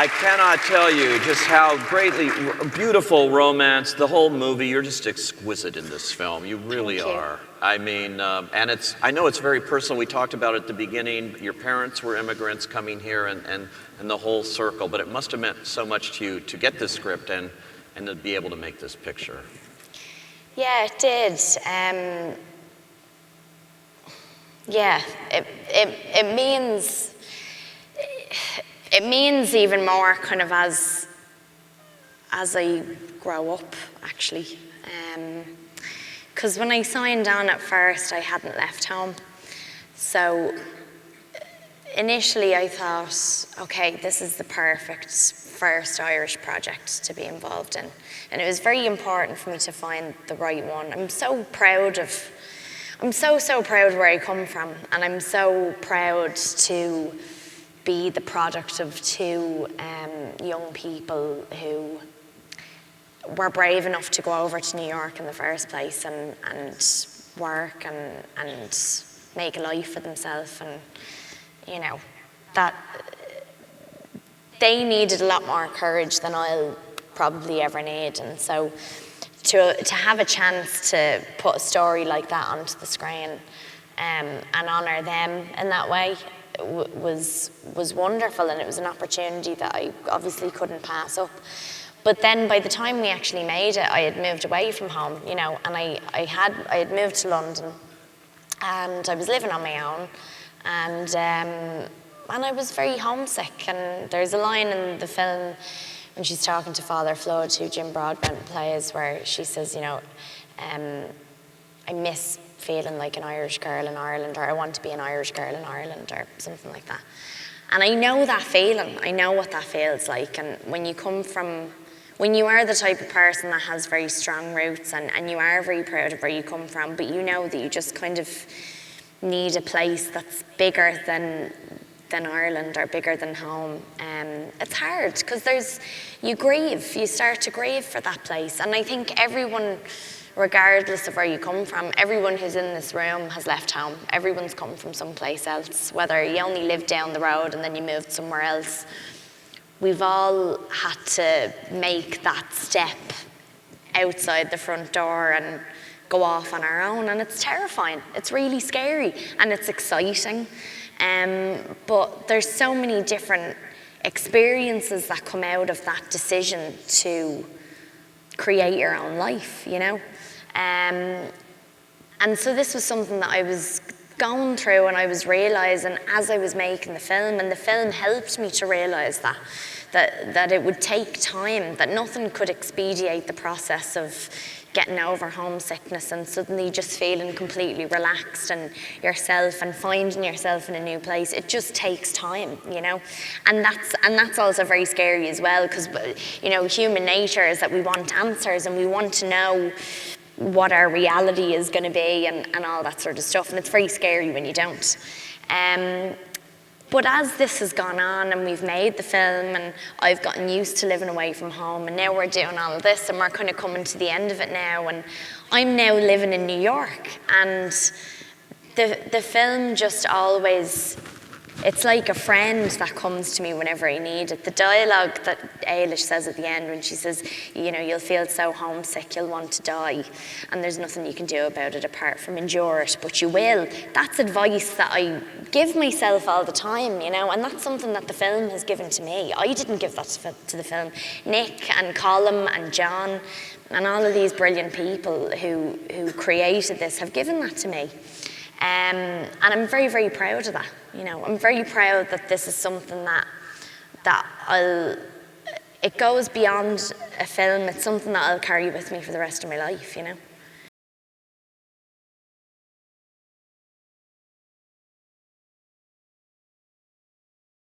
I cannot tell you just how greatly beautiful romance, the whole movie. You're just exquisite in this film. You really are. I mean, and I know it's very personal. We talked about it at the beginning. Your parents were immigrants coming here and the whole circle, but it must have meant so much to you to get this script and to be able to make this picture. Yeah, it did. Yeah, it means even more kind of as I grow up, actually. Because when I signed on at first, I hadn't left home. So initially I thought, okay, this is the perfect first Irish project to be involved in. And it was very important for me to find the right one. I'm so proud where I come from, and I'm so proud to be the product of two young people who were brave enough to go over to New York in the first place and work and make a life for themselves. And, you know, that they needed a lot more courage than I'll probably ever need. And so to have a chance to put a story like that onto the screen and honour them in that way was wonderful, and it was an opportunity that I obviously couldn't pass up. But then by the time we actually made it, I had moved away from home, you know, and I had moved to London, and I was living on my own, and I was very homesick. And there's a line in the film when she's talking to Father Flood, who Jim Broadbent plays, where she says, you know, I miss feeling like an Irish girl in Ireland, or I want to be an Irish girl in Ireland, or something like that. And I know that feeling. I know what that feels like. And when you are the type of person that has very strong roots, and you are very proud of where you come from, but you know that you just kind of need a place that's bigger than Ireland or bigger than home. It's hard because you start to grieve for that place. And I think everyone, regardless of where you come from, everyone who's in this room has left home. Everyone's come from someplace else, whether you only lived down the road and then you moved somewhere else. We've all had to make that step outside the front door and go off on our own, and it's terrifying. It's really scary, and it's exciting. But there's so many different experiences that come out of that decision to create your own life, you know? And so this was something that I was going through, and I was realising as I was making the film, and the film helped me to realise that it would take time, that nothing could expedite the process of getting over homesickness and suddenly just feeling completely relaxed and yourself and finding yourself in a new place. It just takes time, you know, and that's also very scary as well, because, you know, human nature is that we want answers and we want to know what our reality is going to be and all that sort of stuff, and it's very scary when you don't. But as this has gone on and we've made the film and I've gotten used to living away from home, and now we're doing all of this and we're kind of coming to the end of it now, and I'm now living in New York, and the film just always, it's like a friend that comes to me whenever I need it. The dialogue that Ailish says at the end when she says, you know, you'll feel so homesick, you'll want to die, and there's nothing you can do about it apart from endure it, but you will. That's advice that I give myself all the time, you know, and that's something that the film has given to me. I didn't give that to the film. Nick and Colm and John and all of these brilliant people who created this have given that to me. And I'm very, very proud of that. You know, I'm very proud that this is something that it goes beyond a film. It's something that I'll carry with me for the rest of my life, you know.